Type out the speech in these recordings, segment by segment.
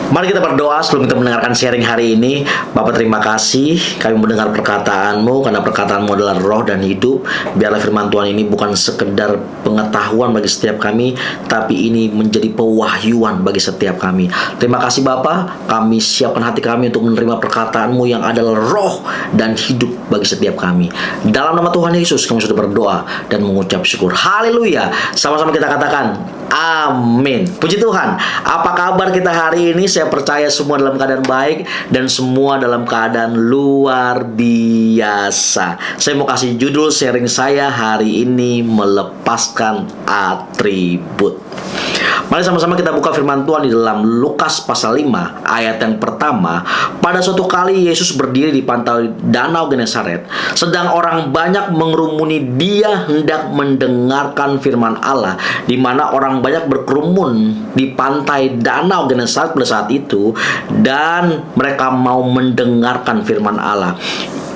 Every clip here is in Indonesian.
Mari kita berdoa sebelum kita mendengarkan sharing hari ini. Bapak, terima kasih kami mendengar perkataan-Mu, karena perkataan-Mu adalah roh dan hidup. Biarlah firman Tuhan ini bukan sekedar pengetahuan bagi setiap kami, tapi ini menjadi pewahyuan bagi setiap kami. Terima kasih Bapak, kami siapkan hati kami untuk menerima perkataan-Mu yang adalah roh dan hidup bagi setiap kami. Dalam nama Tuhan Yesus kami sudah berdoa dan mengucap syukur. Haleluya. Sama-sama kita katakan amin. Puji Tuhan. Apa kabar kita hari ini? Saya percaya semua dalam keadaan baik dan semua dalam keadaan luar biasa. Saya mau kasih judul sharing saya hari ini, melepaskan atribut. Mari sama-sama kita buka firman Tuhan di dalam Lukas pasal 5 ayat yang pertama. Pada suatu kali Yesus berdiri di pantai Danau Genesaret, sedang orang banyak mengerumuni Dia hendak mendengarkan firman Allah, di mana orang banyak berkerumun di pantai Danau Genesaret pada saat itu, dan mereka mau mendengarkan firman Allah.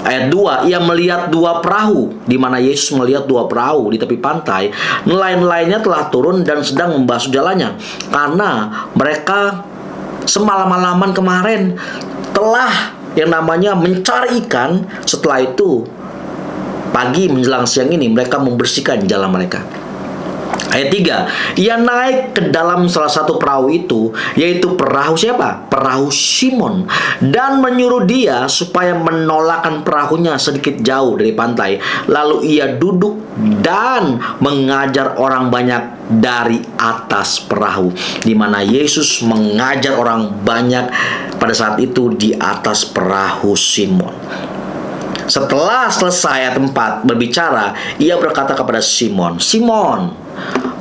Ayat 2, ia melihat dua perahu, di mana Yesus melihat dua perahu di tepi pantai. Nelayan-nelayannya telah turun dan sedang membasuh jalannya, karena mereka semalam-malaman kemarin telah yang namanya mencari ikan. Setelah itu, pagi menjelang siang ini mereka membersihkan jalan mereka. Ayat 3, ia naik ke dalam salah satu perahu itu, yaitu perahu siapa? Perahu Simon, dan menyuruh dia supaya menolakkan perahunya sedikit jauh dari pantai. Lalu ia duduk dan mengajar orang banyak dari atas perahu, di mana Yesus mengajar orang banyak pada saat itu di atas perahu Simon. Setelah selesai ayat 4 berbicara, ia berkata kepada Simon, Simon,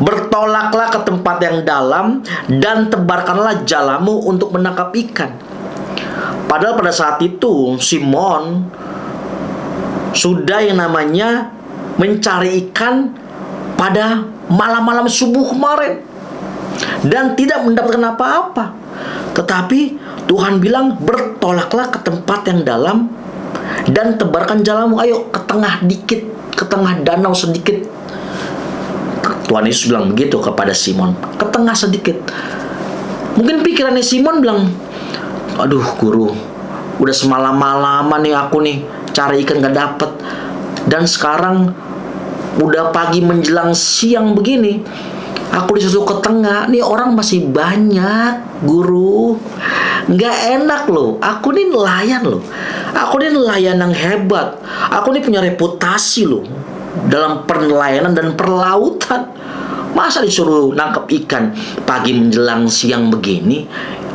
bertolaklah ke tempat yang dalam dan tebarkanlah jalamu untuk menangkap ikan. Padahal pada saat itu Simon sudah yang namanya mencari ikan pada malam-malam subuh kemarin dan tidak mendapatkan apa-apa. Tetapi Tuhan bilang, bertolaklah ke tempat yang dalam dan tebarkan jalamu. Ayo ke tengah dikit, ke tengah danau sedikit. Tuhan Yesus bilang begitu kepada Simon, ke tengah sedikit. Mungkin pikirannya Simon bilang, aduh guru, udah semalam-malaman nih aku nih cari ikan gak dapet, dan sekarang udah pagi menjelang siang begini, aku disuruh ke tengah. Nih orang masih banyak guru, gak enak loh. Aku nih nelayan loh, aku nih nelayan yang hebat, aku nih punya reputasi loh dalam penelayanan dan perlautan. Masa disuruh nangkep ikan pagi menjelang siang begini?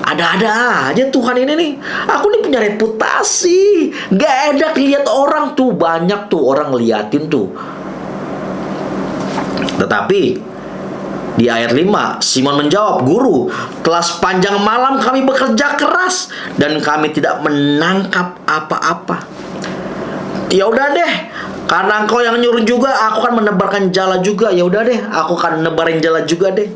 Ada-ada aja Tuhan ini nih. Aku nih punya reputasi, gak enak lihat orang tuh, banyak tuh orang liatin tuh. Tetapi di ayat 5, Simon menjawab, Guru, telah sepanjang malam kami bekerja keras dan kami tidak menangkap apa-apa. Ya udah deh, karena engkau yang nyuruh juga, aku akan menebarkan jala juga. Ya udah deh, aku akan nebarin jala juga deh.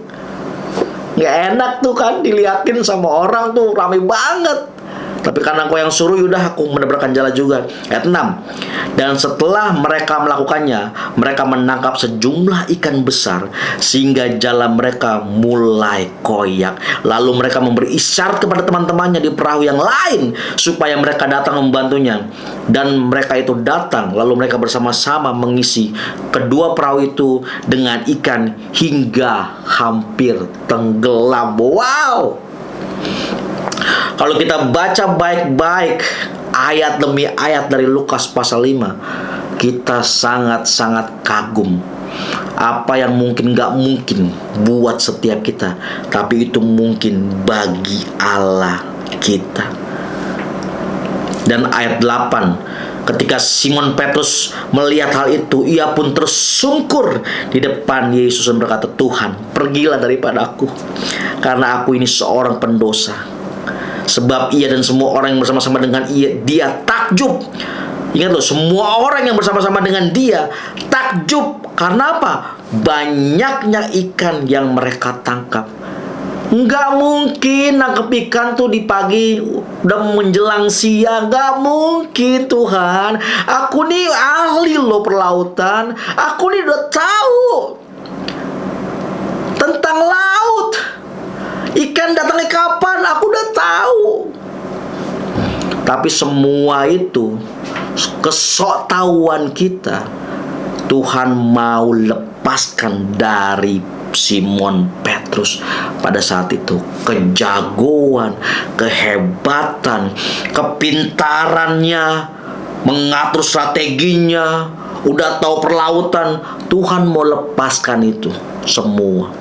Gak enak tuh kan diliatin sama orang tuh, rame banget. Tapi karena engkau yang suruh, yaudah aku menebarkan jala juga. Ayat 6, dan setelah mereka melakukannya, mereka menangkap sejumlah ikan besar sehingga jala mereka mulai koyak. Lalu mereka memberi isyarat kepada teman-temannya di perahu yang lain supaya mereka datang membantunya. Dan mereka itu datang, lalu mereka bersama-sama mengisi kedua perahu itu dengan ikan hingga hampir tenggelam. Wow! Kalau kita baca baik-baik ayat demi ayat dari Lukas pasal 5, kita sangat-sangat kagum. Apa yang mungkin gak mungkin buat setiap kita, tapi itu mungkin bagi Allah kita. Dan ayat 8, ketika Simon Petrus melihat hal itu, ia pun tersungkur di depan Yesus dan berkata, Tuhan, pergilah daripada aku, karena aku ini seorang pendosa. Sebab ia dan semua orang yang bersama-sama dengan dia takjub. Ingat loh, semua orang yang bersama-sama dengan dia takjub. Karena apa? Banyaknya ikan yang mereka tangkap. Nggak mungkin nangkep ikan tuh di pagi udah menjelang siang. Nggak mungkin Tuhan. Aku nih ahli loh perlautan. Aku nih udah tahu tentang laut. Ikan datangnya kapan? Aku udah tahu. Tapi semua itu, kesoktahuan kita, Tuhan mau lepaskan dari Simon Petrus pada saat itu. Kejagoan, kehebatan, kepintarannya, mengatur strateginya, udah tahu perlautan. Tuhan mau lepaskan itu semua.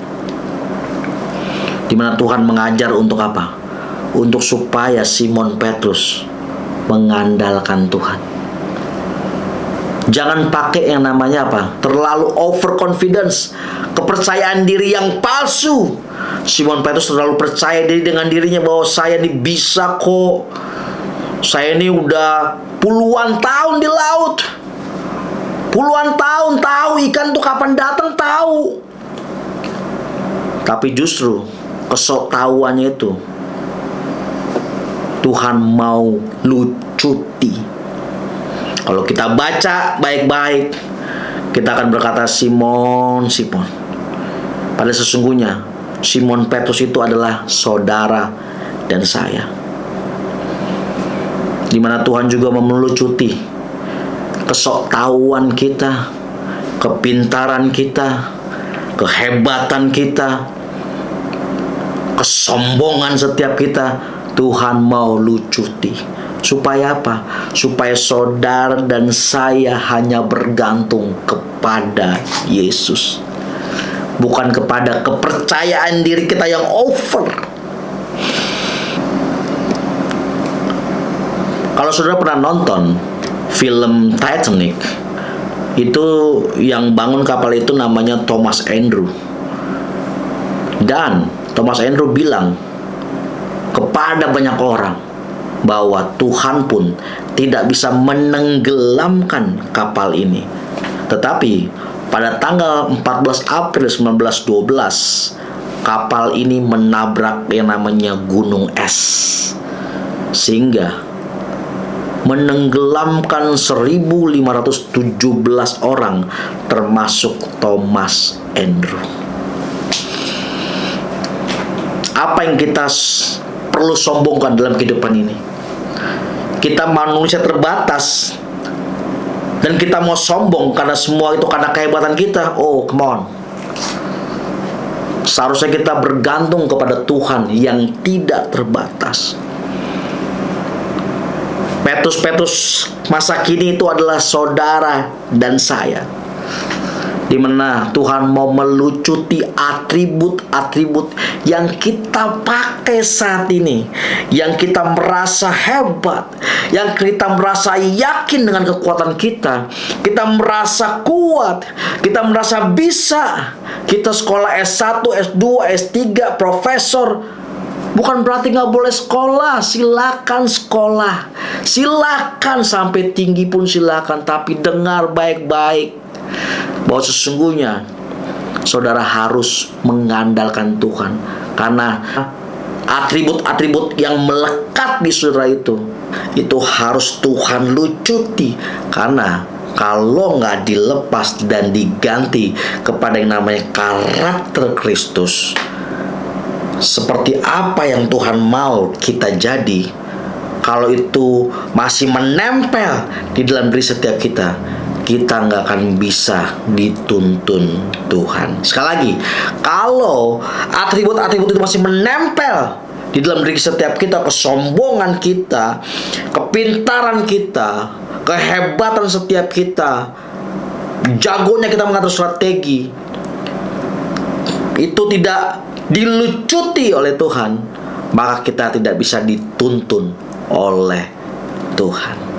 Dimana Tuhan mengajar untuk apa? Untuk supaya Simon Petrus mengandalkan Tuhan. Jangan pakai yang namanya apa? Terlalu overconfidence, kepercayaan diri yang palsu. Simon Petrus terlalu percaya diri dengan dirinya bahwa saya ini bisa kok. Saya ini udah puluhan tahun di laut. Puluhan tahun tahu ikan tuh kapan datang, tahu. Tapi justru kesoktahuannya itu Tuhan mau lucuti. Kalau kita baca baik-baik, kita akan berkata, Simon. Padahal sesungguhnya Simon Petrus itu adalah saudara dan saya. Dimana Tuhan juga memelucuti kesoktahuan kita, kepintaran kita, kehebatan kita, kesombongan setiap kita. Tuhan mau lucuti. Supaya apa? Supaya saudara dan saya hanya bergantung kepada Yesus, bukan kepada kepercayaan diri kita yang over. Kalau saudara pernah nonton film Titanic, itu yang bangun kapal itu namanya Thomas Andrew. Dan Thomas Andrew bilang kepada banyak orang bahwa Tuhan pun tidak bisa menenggelamkan kapal ini. Tetapi pada tanggal 14 April 1912, kapal ini menabrak yang namanya gunung es, sehingga menenggelamkan 1.517 orang, termasuk Thomas Andrew. Apa yang kita perlu sombongkan dalam kehidupan ini? Kita manusia terbatas, dan kita mau sombong karena semua itu karena kehebatan kita. Oh, come on. Seharusnya kita bergantung kepada Tuhan yang tidak terbatas. Petrus masa kini itu adalah saudara dan saya, dimana Tuhan mau melucuti atribut-atribut yang kita pakai saat ini, yang kita merasa hebat, yang kita merasa yakin dengan kekuatan kita, kita merasa kuat, kita merasa bisa. Kita sekolah S1, S2, S3, profesor. Bukan berarti nggak boleh sekolah. Silakan sekolah, silakan sampai tinggi pun silakan. Tapi dengar baik-baik bahwa sesungguhnya saudara harus mengandalkan Tuhan, karena atribut-atribut yang melekat di saudara itu harus Tuhan lucuti. Karena kalau nggak dilepas dan diganti kepada yang namanya karakter Kristus, seperti apa yang Tuhan mau kita jadi, kalau itu masih menempel di dalam diri setiap kita, kita nggak akan bisa dituntun Tuhan. Sekali lagi, kalau atribut-atribut itu masih menempel di dalam diri setiap kita, kesombongan kita, kepintaran kita, kehebatan setiap kita, jagonya kita mengatur strategi, itu tidak dilucuti oleh Tuhan, maka kita tidak bisa dituntun oleh Tuhan.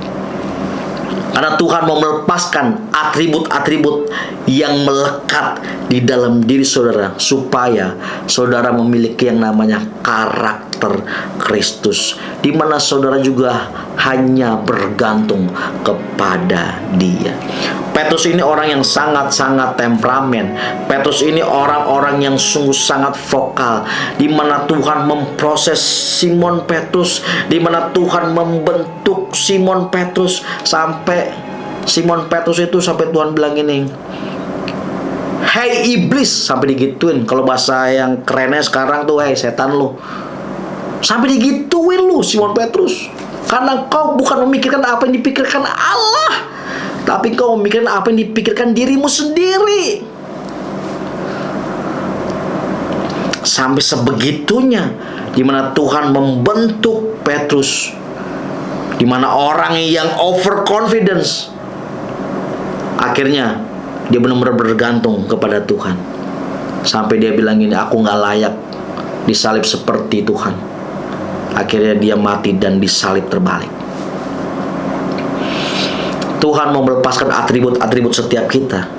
Karena Tuhan mau melepaskan atribut-atribut yang melekat di dalam diri saudara, supaya saudara memiliki yang namanya karakter Kristus, di mana saudara juga hanya bergantung kepada Dia. Petrus ini orang yang sangat-sangat temperamen. Petrus ini orang-orang yang sungguh sangat vokal, di mana Tuhan memproses Simon Petrus, di mana Tuhan membentuk Simon Petrus, sampai Simon Petrus itu sampai Tuhan bilang ini, "Hei iblis," sampai digituin. Kalau bahasa yang kerennya sekarang tuh, "Hei setan lu." Sampai digituin lu Simon Petrus. Karena kau bukan memikirkan apa yang dipikirkan Allah, tapi kau memikirkan apa yang dipikirkan dirimu sendiri. Sampai sebegitunya dimana Tuhan membentuk Petrus, dimana orang yang overconfidence akhirnya dia benar-benar bergantung kepada Tuhan. Sampai dia bilang ini, aku gak layak disalib seperti Tuhan. Akhirnya dia mati dan disalib terbalik. Tuhan mau melepaskan atribut-atribut setiap kita,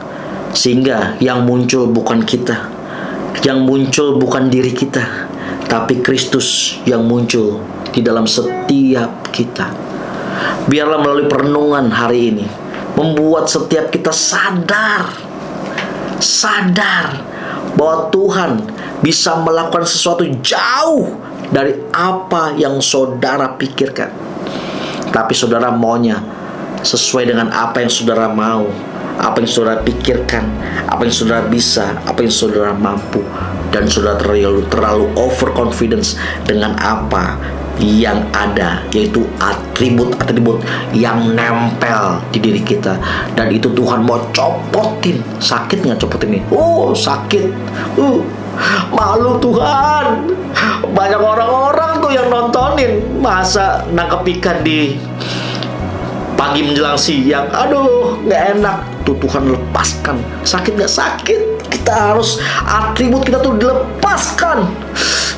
sehingga yang muncul bukan kita, yang muncul bukan diri kita, tapi Kristus yang muncul di dalam setiap kita. Biarlah melalui perenungan hari ini membuat setiap kita sadar bahwa Tuhan bisa melakukan sesuatu jauh dari apa yang saudara pikirkan. Tapi saudara maunya sesuai dengan apa yang saudara mau, apa yang saudara pikirkan, apa yang saudara bisa, apa yang saudara mampu. Dan saudara terlalu overconfidence dengan apa yang ada, yaitu atribut-atribut yang nempel di diri kita. Dan itu Tuhan mau copotin. Sakit nggak copotin ini? Oh, sakit. Malu Tuhan. Banyak orang-orang tuh yang nontonin, masa nangkep ikan di pagi menjelang siang. Aduh, nggak enak. Tuh Tuhan lepaskan. Sakit nggak? Sakit. Kita harus, atribut kita tuh dilepaskan.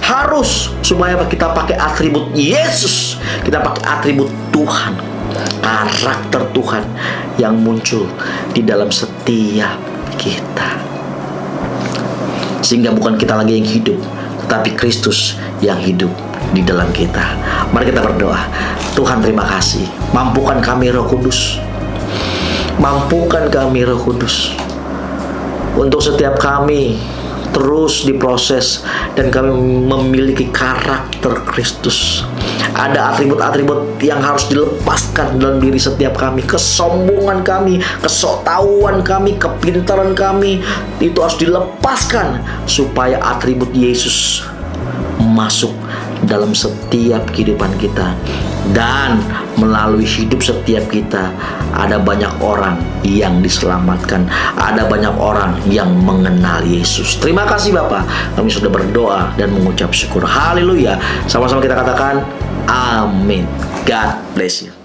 Harus, supaya kita pakai atribut Yesus. Kita pakai atribut Tuhan, karakter Tuhan yang muncul di dalam setiap kita. Sehingga bukan kita lagi yang hidup, tetapi Kristus yang hidup di dalam kita. Mari kita berdoa. Tuhan, terima kasih. Mampukan kami Roh Kudus. Mampukan kami Roh Kudus. Untuk setiap kami terus diproses dan kami memiliki karakter Kristus. Ada atribut-atribut yang harus dilepaskan dalam diri setiap kami. Kesombongan kami, kesoktahuan kami, kepintaran kami, itu harus dilepaskan supaya atribut Yesus masuk dalam setiap kehidupan kita. Dan melalui hidup setiap kita ada banyak orang yang diselamatkan, ada banyak orang yang mengenal Yesus. Terima kasih Bapak, kami sudah berdoa dan mengucap syukur. Haleluya. Sama-sama kita katakan amin. God bless you.